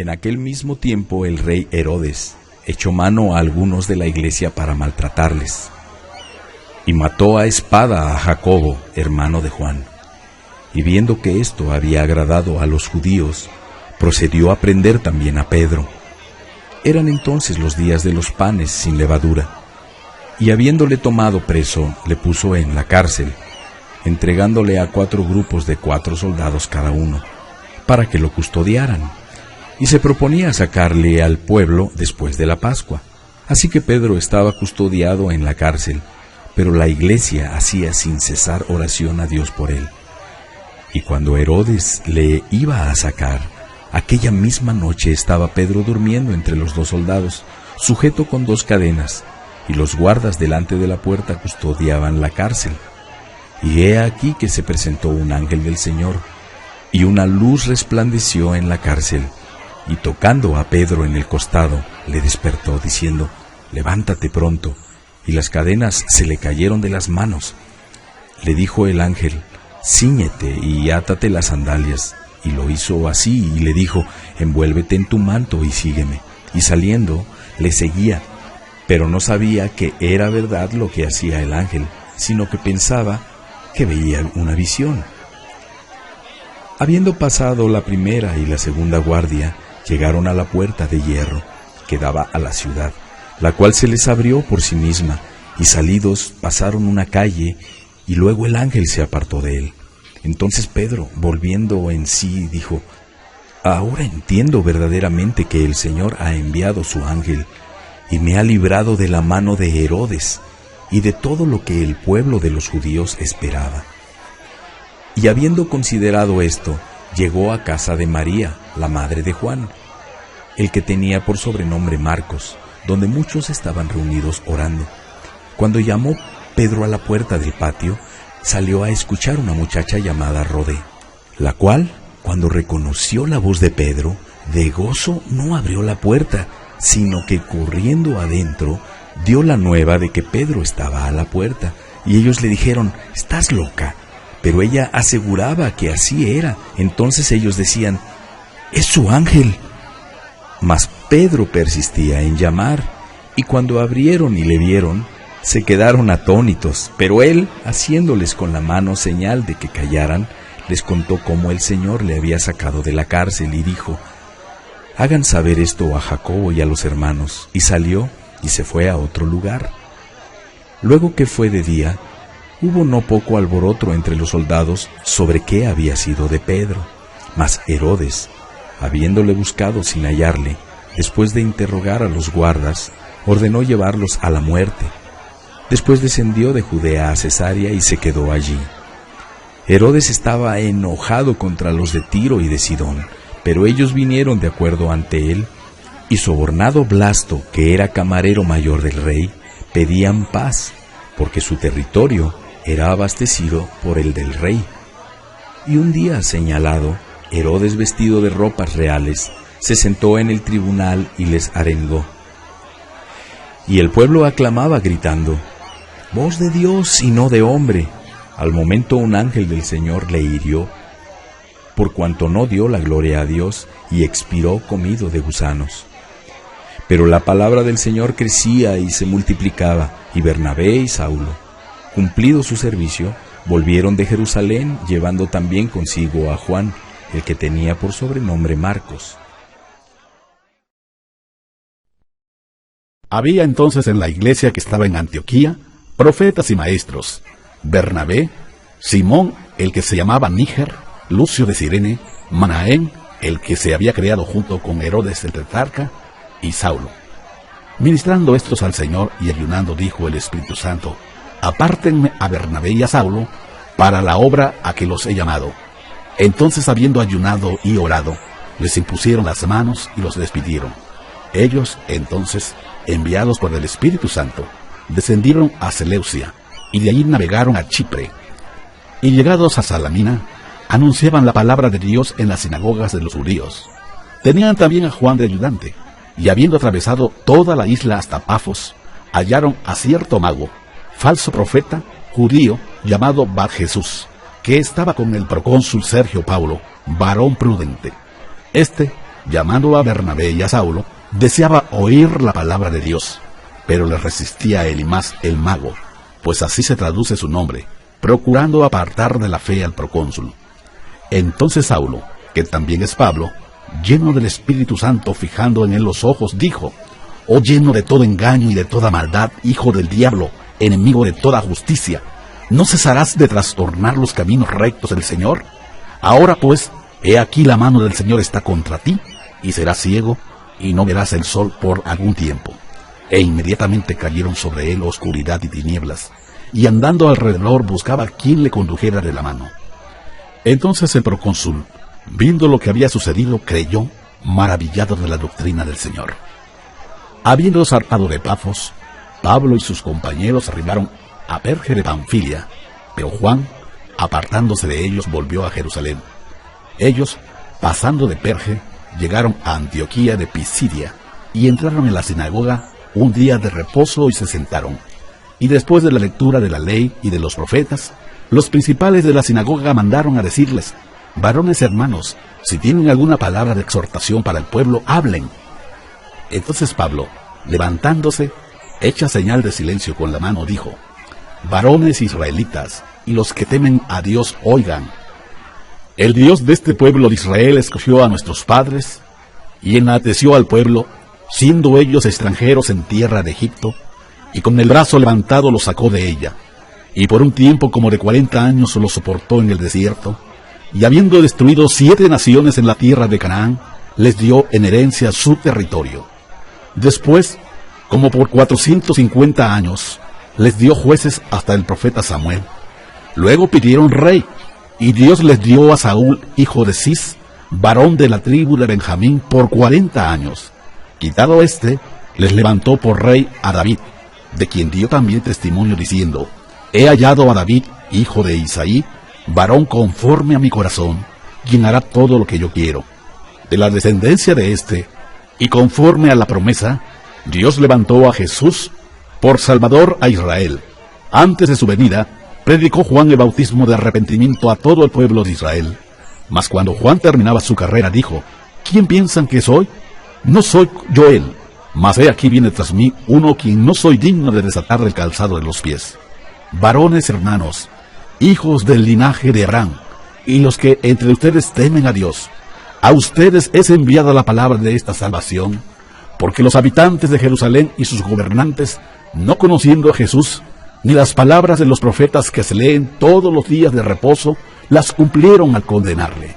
En aquel mismo tiempo el rey Herodes echó mano a algunos de la iglesia para maltratarles, y mató a espada a Jacobo, hermano de Juan. Y viendo que esto había agradado a los judíos, procedió a prender también a Pedro. Eran entonces los días de los panes sin levadura, y habiéndole tomado preso, le puso en la cárcel, entregándole a 4 grupos de 4 soldados cada uno, para que lo custodiaran, y se proponía sacarle al pueblo después de la Pascua. Así que Pedro estaba custodiado en la cárcel, pero la iglesia hacía sin cesar oración a Dios por él. Y cuando Herodes le iba a sacar, aquella misma noche estaba Pedro durmiendo entre los 2 soldados, sujeto con 2 cadenas, y los guardas delante de la puerta custodiaban la cárcel. Y he aquí que se presentó un ángel del Señor, y una luz resplandeció en la cárcel, y tocando a Pedro en el costado, le despertó, diciendo: «Levántate pronto». Y las cadenas se le cayeron de las manos. Le dijo el ángel: «Cíñete y átate las sandalias». Y lo hizo así, y le dijo: «Envuélvete en tu manto y sígueme». Y saliendo, le seguía, pero no sabía que era verdad lo que hacía el ángel, sino que pensaba que veía una visión. Habiendo pasado la primera y la segunda guardia, llegaron a la puerta de hierro que daba a la ciudad, la cual se les abrió por sí misma, y salidos pasaron una calle, y luego el ángel se apartó de él. Entonces Pedro, volviendo en sí, dijo: «Ahora entiendo verdaderamente que el Señor ha enviado su ángel, y me ha librado de la mano de Herodes, y de todo lo que el pueblo de los judíos esperaba». Y habiendo considerado esto, llegó a casa de María, la madre de Juan, el que tenía por sobrenombre Marcos, donde muchos estaban reunidos orando. Cuando llamó Pedro a la puerta del patio, salió a escuchar una muchacha llamada Rodé, la cual, cuando reconoció la voz de Pedro, de gozo no abrió la puerta, sino que corriendo adentro, dio la nueva de que Pedro estaba a la puerta. Y ellos le dijeron: «¿Estás loca?». Pero ella aseguraba que así era. Entonces ellos decían: «Es su ángel». Mas Pedro persistía en llamar, y cuando abrieron y le vieron, se quedaron atónitos. Pero él, haciéndoles con la mano señal de que callaran, les contó cómo el Señor le había sacado de la cárcel, y dijo: «Hagan saber esto a Jacobo y a los hermanos». Y salió y se fue a otro lugar. Luego que fue de día, hubo no poco alboroto entre los soldados sobre qué había sido de Pedro. Mas Herodes, habiéndole buscado sin hallarle, después de interrogar a los guardas, ordenó llevarlos a la muerte. Después descendió de Judea a Cesarea y se quedó allí. Herodes estaba enojado contra los de Tiro y de Sidón, pero ellos vinieron de acuerdo ante él, y sobornado Blasto, que era camarero mayor del rey, pedían paz, porque su territorio era abastecido por el del rey. Y un día señalado, Herodes, vestido de ropas reales, se sentó en el tribunal y les arengó. Y el pueblo aclamaba gritando: «Voz de Dios y no de hombre». Al momento un ángel del Señor le hirió, por cuanto no dio la gloria a Dios, y expiró comido de gusanos. Pero la palabra del Señor crecía y se multiplicaba, y Bernabé y Saulo, cumplido su servicio, volvieron de Jerusalén, llevando también consigo a Juan, el que tenía por sobrenombre Marcos. Había entonces en la iglesia que estaba en Antioquía profetas y maestros: Bernabé, Simón, el que se llamaba Níger, Lucio de Cirene, Manaén, el que se había criado junto con Herodes el tetrarca, y Saulo. Ministrando estos al Señor y ayunando, dijo el Espíritu Santo: «Apártenme a Bernabé y a Saulo para la obra a que los he llamado». Entonces, habiendo ayunado y orado, les impusieron las manos y los despidieron. Ellos, entonces, enviados por el Espíritu Santo, descendieron a Seleucia, y de allí navegaron a Chipre. Y llegados a Salamina, anunciaban la palabra de Dios en las sinagogas de los judíos. Tenían también a Juan de ayudante, y habiendo atravesado toda la isla hasta Pafos, hallaron a cierto mago, falso profeta, judío, llamado Bar-Jesús, que estaba con el procónsul Sergio Paulo, varón prudente. Este, llamando a Bernabé y a Saulo, deseaba oír la palabra de Dios, pero le resistía a Elimas el mago, pues así se traduce su nombre, procurando apartar de la fe al procónsul. Entonces Saulo, que también es Pablo, lleno del Espíritu Santo, fijando en él los ojos, dijo: «Oh lleno de todo engaño y de toda maldad, hijo del diablo, enemigo de toda justicia, ¿no cesarás de trastornar los caminos rectos del Señor? Ahora pues, he aquí la mano del Señor está contra ti, y serás ciego, y no verás el sol por algún tiempo». E inmediatamente cayeron sobre él oscuridad y tinieblas, y andando alrededor buscaba quién le condujera de la mano. Entonces el procónsul, viendo lo que había sucedido, creyó, maravillado de la doctrina del Señor. Habiendo zarpado de Pafos, Pablo y sus compañeros arribaron a Perge de Panfilia, pero Juan, apartándose de ellos, volvió a Jerusalén. Ellos, pasando de Perge, llegaron a Antioquía de Pisidia, y entraron en la sinagoga un día de reposo y se sentaron. Y después de la lectura de la ley y de los profetas, los principales de la sinagoga mandaron a decirles: «Varones hermanos, si tienen alguna palabra de exhortación para el pueblo, hablen». Entonces Pablo, levantándose, hecha señal de silencio con la mano, dijo: «Varones israelitas, y los que temen a Dios, oigan. El Dios de este pueblo de Israel escogió a nuestros padres y enalteció al pueblo, siendo ellos extranjeros en tierra de Egipto, y con el brazo levantado los sacó de ella, y por un tiempo como de 40 años los soportó en el desierto, y habiendo destruido 7 naciones en la tierra de Canaán, les dio en herencia su territorio. Después, como por 450 años, les dio jueces hasta el profeta Samuel. Luego pidieron rey, y Dios les dio a Saúl, hijo de Cis, varón de la tribu de Benjamín, por 40 años. Quitado éste, les levantó por rey a David, de quien dio también testimonio diciendo: «He hallado a David, hijo de Isaí, varón conforme a mi corazón, quien hará todo lo que yo quiero». De la descendencia de éste, y conforme a la promesa, Dios levantó a Jesús por Salvador a Israel. Antes de su venida, predicó Juan el bautismo de arrepentimiento a todo el pueblo de Israel. Mas cuando Juan terminaba su carrera, dijo: «¿Quién piensan que soy? No soy yo él, mas he aquí viene tras mí uno quien no soy digno de desatar el calzado de los pies». Varones hermanos, hijos del linaje de Abraham, y los que entre ustedes temen a Dios, a ustedes es enviada la palabra de esta salvación, porque los habitantes de Jerusalén y sus gobernantes, no conociendo a Jesús, ni las palabras de los profetas que se leen todos los días de reposo, las cumplieron al condenarle.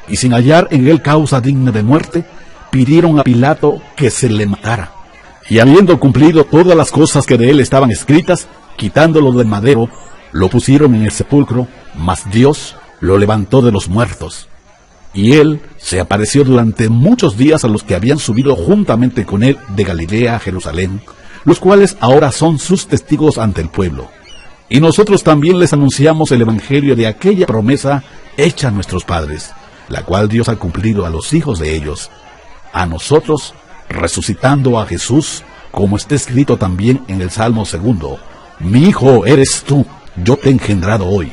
Y sin hallar en él causa digna de muerte, pidieron a Pilato que se le matara. Y habiendo cumplido todas las cosas que de él estaban escritas, quitándolo del madero, lo pusieron en el sepulcro, mas Dios lo levantó de los muertos. Y él se apareció durante muchos días a los que habían subido juntamente con él de Galilea a Jerusalén, los cuales ahora son sus testigos ante el pueblo. Y nosotros también les anunciamos el evangelio de aquella promesa hecha a nuestros padres, la cual Dios ha cumplido a los hijos de ellos, a nosotros, resucitando a Jesús, como está escrito también en el Salmo 2: «Mi hijo eres tú, yo te he engendrado hoy».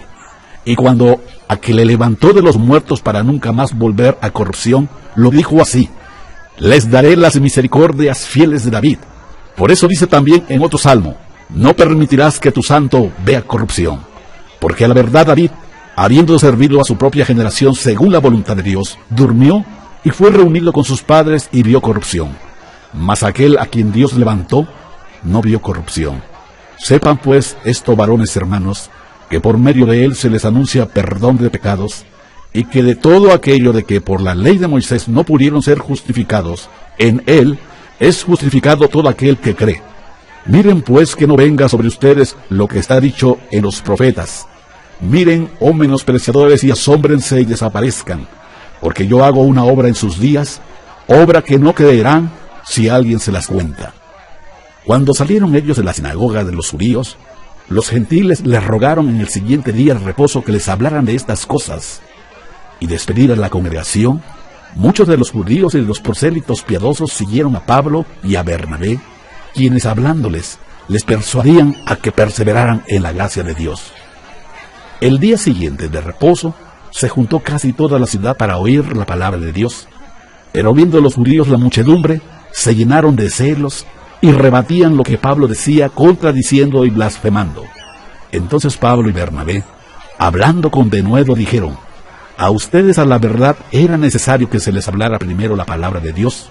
Y cuando a que le levantó de los muertos para nunca más volver a corrupción, lo dijo así: «Les daré las misericordias fieles de David». Por eso dice también en otro salmo: «No permitirás que tu santo vea corrupción». Porque a la verdad David, habiendo servido a su propia generación según la voluntad de Dios, durmió y fue reunido con sus padres y vio corrupción. Mas aquel a quien Dios levantó, no vio corrupción. Sepan pues esto, varones hermanos, que por medio de él se les anuncia perdón de pecados, y que de todo aquello de que por la ley de Moisés no pudieron ser justificados, en él es justificado todo aquel que cree. Miren pues que no venga sobre ustedes lo que está dicho en los profetas. Miren, oh menospreciadores, y asómbrense y desaparezcan, porque yo hago una obra en sus días, obra que no creerán si alguien se las cuenta. Cuando salieron ellos de la sinagoga de los judíos, los gentiles les rogaron en el siguiente día de reposo que les hablaran de estas cosas. Y despedida la congregación, muchos de los judíos y de los prosélitos piadosos siguieron a Pablo y a Bernabé, quienes hablándoles les persuadían a que perseveraran en la gracia de Dios. El día siguiente de reposo se juntó casi toda la ciudad para oír la palabra de Dios. Pero viendo los judíos la muchedumbre, se llenaron de celos y rebatían lo que Pablo decía, contradiciendo y blasfemando. Entonces Pablo y Bernabé, hablando con denuedo, dijeron: a ustedes a la verdad era necesario que se les hablara primero la palabra de Dios,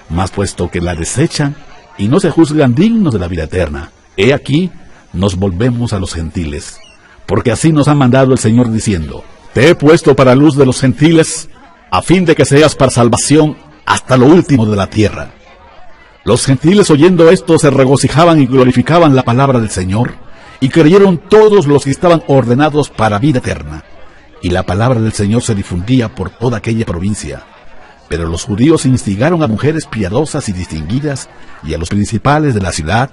mas puesto que la desechan y no se juzgan dignos de la vida eterna, he aquí nos volvemos a los gentiles, porque así nos ha mandado el Señor diciendo: te he puesto para luz de los gentiles, a fin de que seas para salvación hasta lo último de la tierra. Los gentiles, oyendo esto, se regocijaban y glorificaban la palabra del Señor, y creyeron todos los que estaban ordenados para vida eterna. Y la palabra del Señor se difundía por toda aquella provincia. Pero los judíos instigaron a mujeres piadosas y distinguidas, y a los principales de la ciudad,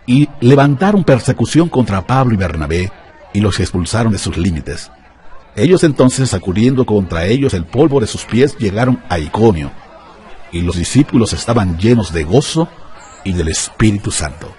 y levantaron persecución contra Pablo y Bernabé, y los expulsaron de sus límites. Ellos entonces, sacudiendo contra ellos el polvo de sus pies, llegaron a Iconio, y los discípulos estaban llenos de gozo y del Espíritu Santo.